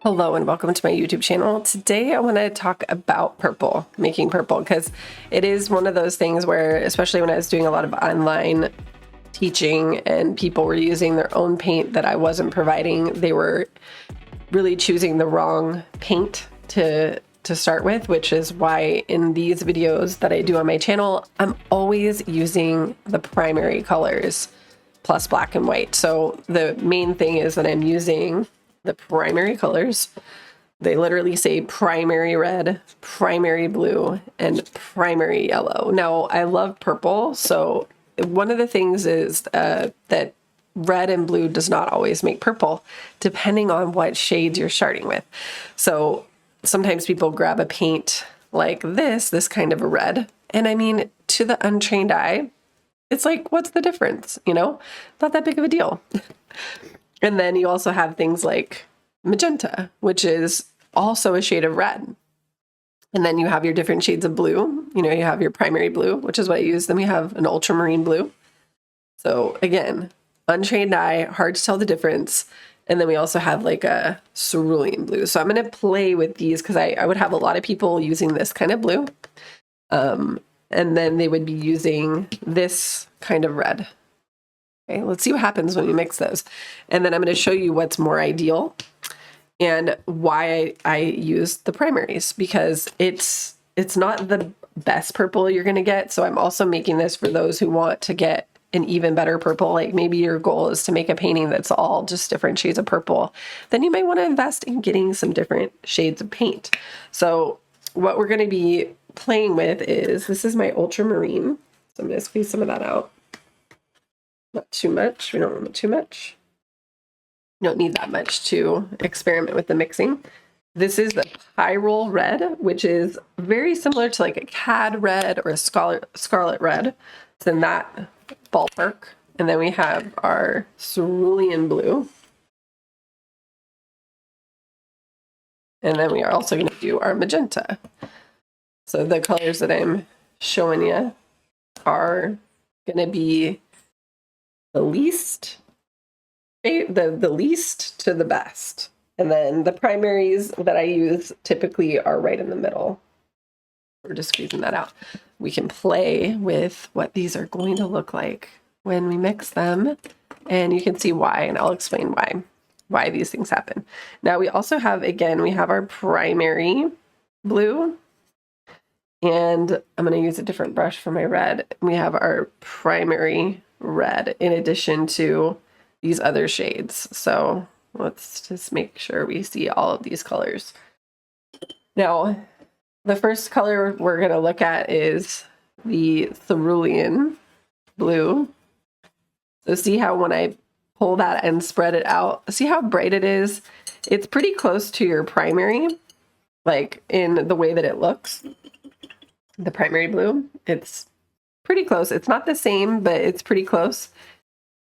Hello and welcome to my YouTube channel. Today I want to talk about purple, making purple, because it is one of those things where, especially when I was doing a lot of online teaching and people were using their own paint that I wasn't providing, they were really choosing the wrong paint to start with, which is why in these videos that I do on my channel, I'm always using the primary colors plus black and white. So the main thing is that I'm using the primary colors. They literally say primary red, primary blue, and primary yellow. Now, I love purple, so one of the things is that red and blue does not always make purple, depending on what shades you're starting with. So sometimes people grab a paint like this kind of a red, and I mean, to the untrained eye, it's like, what's the difference? You know, not that big of a deal. And then you also have things like magenta, which is also a shade of red. And then you have your different shades of blue. You know, you have your primary blue, which is what I use. Then we have an ultramarine blue. So again, untrained eye, hard to tell the difference. And then we also have like a cerulean blue. So I'm going to play with these because I would have a lot of people using this kind of blue. And then they would be using this kind of red. Okay, let's see what happens when we mix those. And then I'm going to show you what's more ideal and why I use the primaries, because it's not the best purple you're going to get. So I'm also making this for those who want to get an even better purple. Like maybe your goal is to make a painting that's all just different shades of purple. Then you might want to invest in getting some different shades of paint. So what we're going to be playing with is, this is my ultramarine. So I'm going to squeeze some of that out. Not too much. We don't want too much. You don't need that much to experiment with the mixing. This is the pyrrole red, which is very similar to like a cad red or a scarlet red. It's in that ballpark. And then we have our cerulean blue. And then we are also going to do our magenta. So the colors that I'm showing you are going to be the least to the best. And then the primaries that I use typically are right in the middle. We're just squeezing that out. We can play with what these are going to look like when we mix them, and you can see why, and I'll explain why these things happen. Now we also have, again, we have our primary blue, and I'm going to use a different brush for my red. We have our primary red in addition to these other shades. So let's just make sure we see all of these colors. Now, the first color we're going to look at is the cerulean blue. So see how when I pull that and spread it out, see how bright it is? It's pretty close to your primary, like in the way that it looks. The primary blue, it's pretty close. It's not the same, but it's pretty close.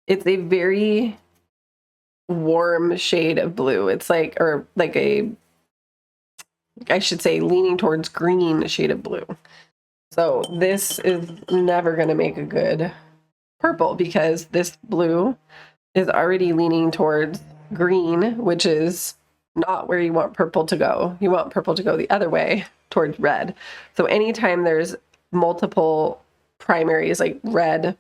It's a very warm shade of blue. It's like, or like a, I should say, leaning towards green shade of blue. So this is never going to make a good purple because this blue is already leaning towards green, which is not where you want purple to go. You want purple to go the other way towards red. So anytime there's multiple primaries like red,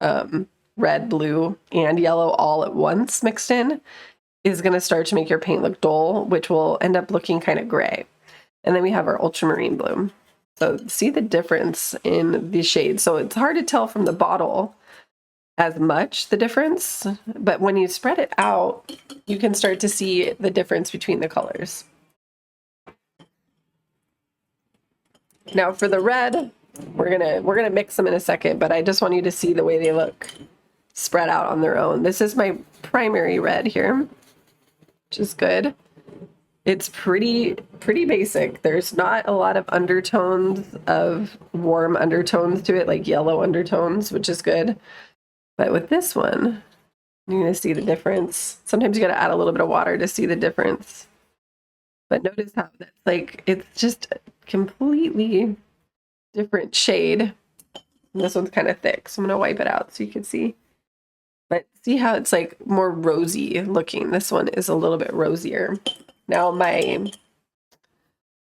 red, blue, and yellow all at once mixed in is going to start to make your paint look dull, which will end up looking kind of gray. And then we have our ultramarine blue. So see the difference in the shades. So it's hard to tell from the bottle as much the difference, but when you spread it out, you can start to see the difference between the colors. Now for the red, we're gonna mix them in a second, but I just want you to see the way they look spread out on their own. This is my primary red here, which is good. It's pretty basic. There's not a lot of undertones of warm undertones to it, like yellow undertones, which is good. But with this one, you're going to see the difference. Sometimes you got to add a little bit of water to see the difference. But notice how that's like, it's just a completely different shade. And this one's kind of thick, so I'm going to wipe it out so you can see. But see how it's like more rosy looking. This one is a little bit rosier. Now my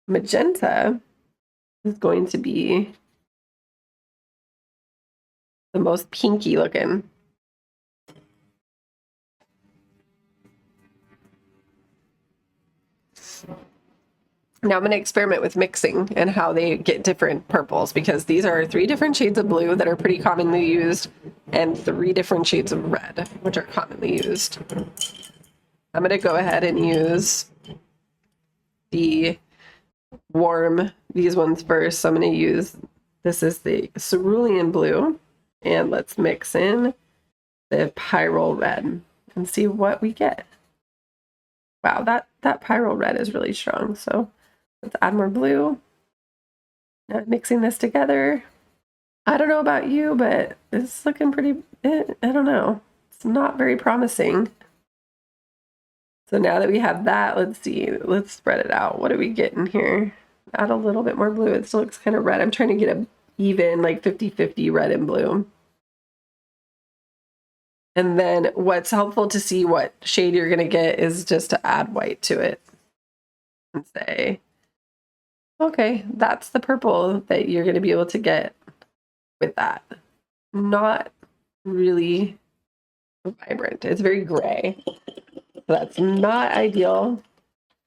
magenta is going to be the most pinky looking. Now I'm going to experiment with mixing and how they get different purples, because these are 3 different shades of blue that are pretty commonly used and 3 different shades of red, which are commonly used. I'm going to go ahead and use the these ones first. So I'm going to use, this is the cerulean blue, and let's mix in the pyrrole red and see what we get. Wow, that pyrrole red is really strong. So let's add more blue. Now mixing this together. I don't know about you, but it's looking pretty, I don't know. It's not very promising. So now that we have that, let's see, let's spread it out. What do we get in here? Add a little bit more blue. It still looks kind of red. I'm trying to get a even like 50-50 red and blue. And then what's helpful to see what shade you're going to get is just to add white to it and say, okay, that's the purple that you're going to be able to get with that. Not really vibrant. It's very gray. That's not ideal.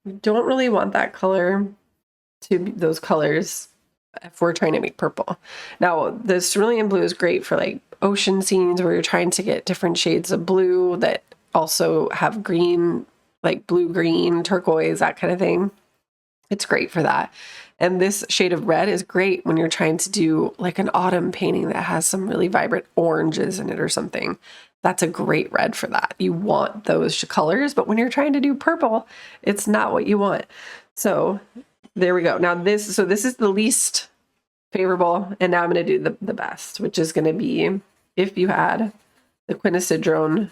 You don't really want that color to be those colors if we're trying to make purple. Now, the cerulean blue is great for like ocean scenes where you're trying to get different shades of blue that also have green, like blue, green, turquoise, that kind of thing. It's great for that. And this shade of red is great when you're trying to do like an autumn painting that has some really vibrant oranges in it or something. That's a great red for that. You want those colors, but when you're trying to do purple, it's not what you want. So there we go. Now this is the least favorable, and now I'm going to do the best, which is going to be if you had the quinacridone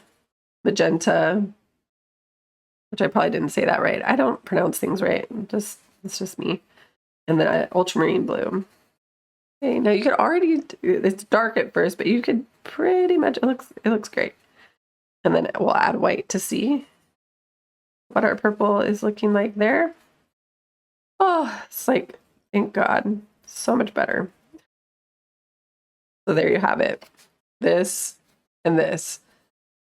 magenta, which I probably didn't say that right. I don't pronounce things right. It's just me. And then ultramarine blue. Okay, now you could already, it's dark at first, but you could pretty much, it looks great. And then we'll add white to see what our purple is looking like there. Oh, it's like, thank God, so much better. So there you have it. This and this.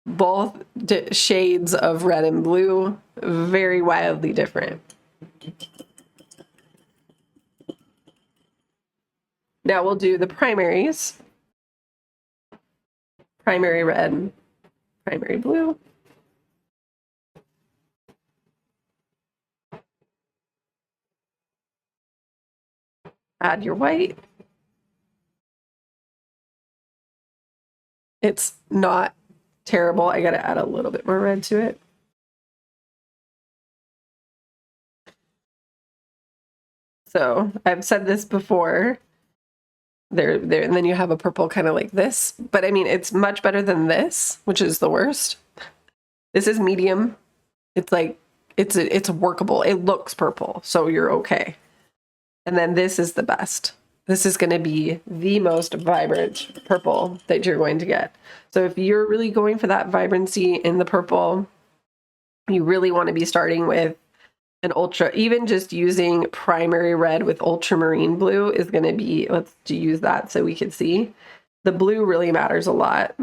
Both shades of red and blue, very wildly different. Now we'll do the primaries. Primary red, primary blue. Add your white. It's not terrible. I gotta add a little bit more red to it. So I've said this before. There, and then you have a purple kind of like this. But I mean, it's much better than this, which is the worst. This is medium. It's like, it's workable. It looks purple, so you're okay. And then this is the best. This is going to be the most vibrant purple that you're going to get. So if you're really going for that vibrancy in the purple, you really want to be starting with an ultra, even just using primary red with ultramarine blue is going to be, let's use that so we can see. The blue really matters a lot.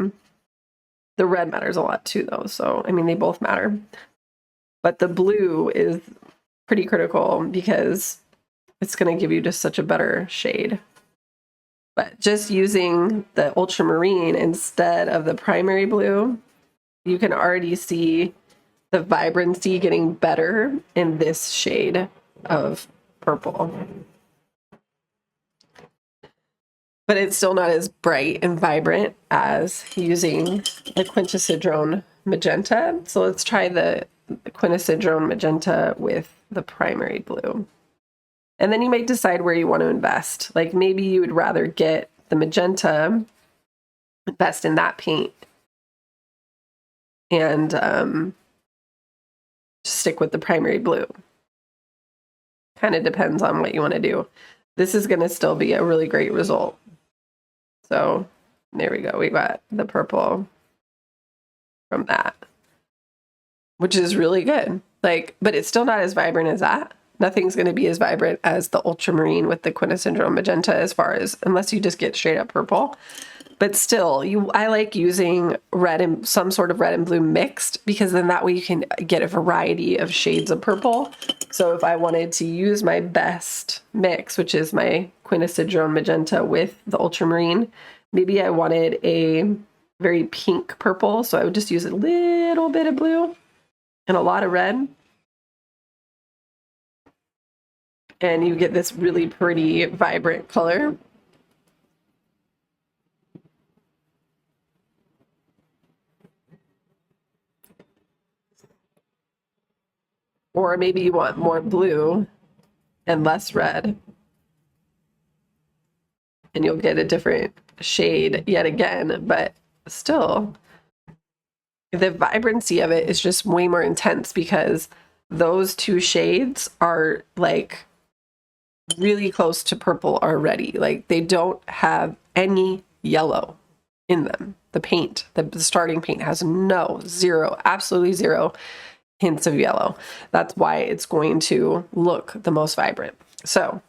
The red matters a lot too, though. So, I mean, they both matter. But the blue is pretty critical because it's going to give you just such a better shade. But just using the ultramarine instead of the primary blue, you can already see the vibrancy getting better in this shade of purple. But it's still not as bright and vibrant as using the quinacridone magenta. So let's try the quinacridone magenta with the primary blue. And then you might decide where you want to invest. Like maybe you would rather get the magenta, invest in that paint, and stick with the primary blue. Kind of depends on what you want to do. This is going to still be a really great result. So there we go. We got the purple from that, which is really good. Like, but it's still not as vibrant as that. Nothing's going to be as vibrant as the ultramarine with the quintessential magenta, as far as, unless you just get straight up purple. But still, I like using red and some sort of red and blue mixed, because then that way you can get a variety of shades of purple. So if I wanted to use my best mix, which is my quintessential magenta with the ultramarine, maybe I wanted a very pink purple, so I would just use a little bit of blue and a lot of red. And you get this really pretty, vibrant color. Or maybe you want more blue and less red, and you'll get a different shade yet again, but still the vibrancy of it is just way more intense, because those two shades are like really close to purple already. Like, they don't have any yellow in them. The paint, the starting paint has zero, absolutely zero hints of yellow. That's why it's going to look the most vibrant. So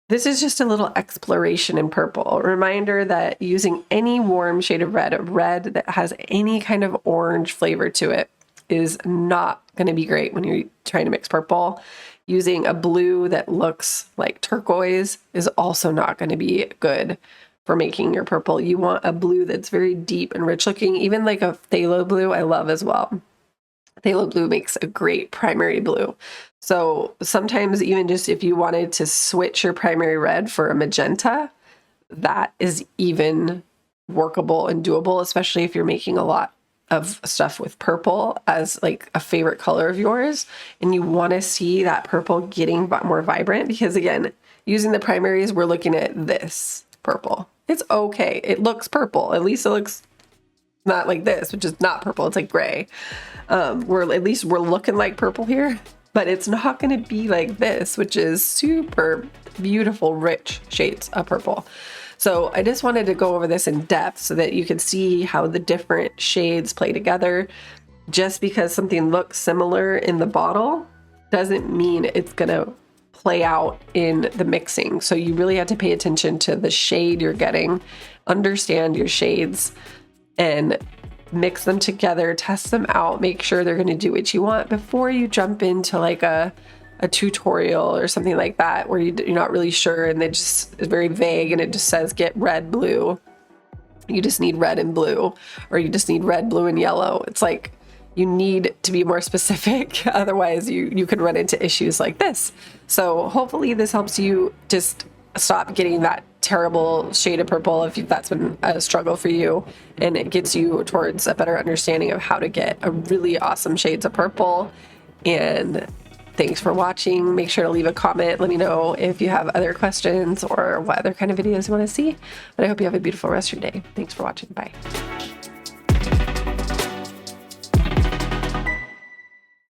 this is just a little exploration in purple. A reminder that using any warm shade of red that has any kind of orange flavor to it, is not going to be great when you're trying to mix purple. Using a blue that looks like turquoise is also not going to be good for making your purple. You want a blue that's very deep and rich looking. Even like a phthalo blue I love as well. Phthalo blue makes a great primary blue. So sometimes, even just if you wanted to switch your primary red for a magenta, that is even workable and doable, especially if you're making a lot of stuff with purple as like a favorite color of yours, and you want to see that purple getting more vibrant. Because again, using the primaries, we're looking at this purple. It's okay. It looks purple. At least it looks not like this, which is not purple. It's like gray. We're looking like purple here, but it's not going to be like this, which is super beautiful, rich shades of purple. So I just wanted to go over this in depth so that you could see how the different shades play together. Just because something looks similar in the bottle doesn't mean it's going to play out in the mixing. So you really have to pay attention to the shade you're getting, understand your shades, and mix them together, test them out, make sure they're going to do what you want before you jump into like a tutorial or something like that, where you're not really sure and it just is very vague and it just says get red, blue. You just need red and blue, or you just need red, blue, and yellow. It's like, you need to be more specific. Otherwise you could run into issues like this. So hopefully this helps you just stop getting that terrible shade of purple if that's been a struggle for you, and it gets you towards a better understanding of how to get a really awesome shades of purple. And thanks for watching. Make sure to leave a comment. Let me know if you have other questions or what other kind of videos you want to see. But I hope you have a beautiful rest of your day. Thanks for watching. Bye.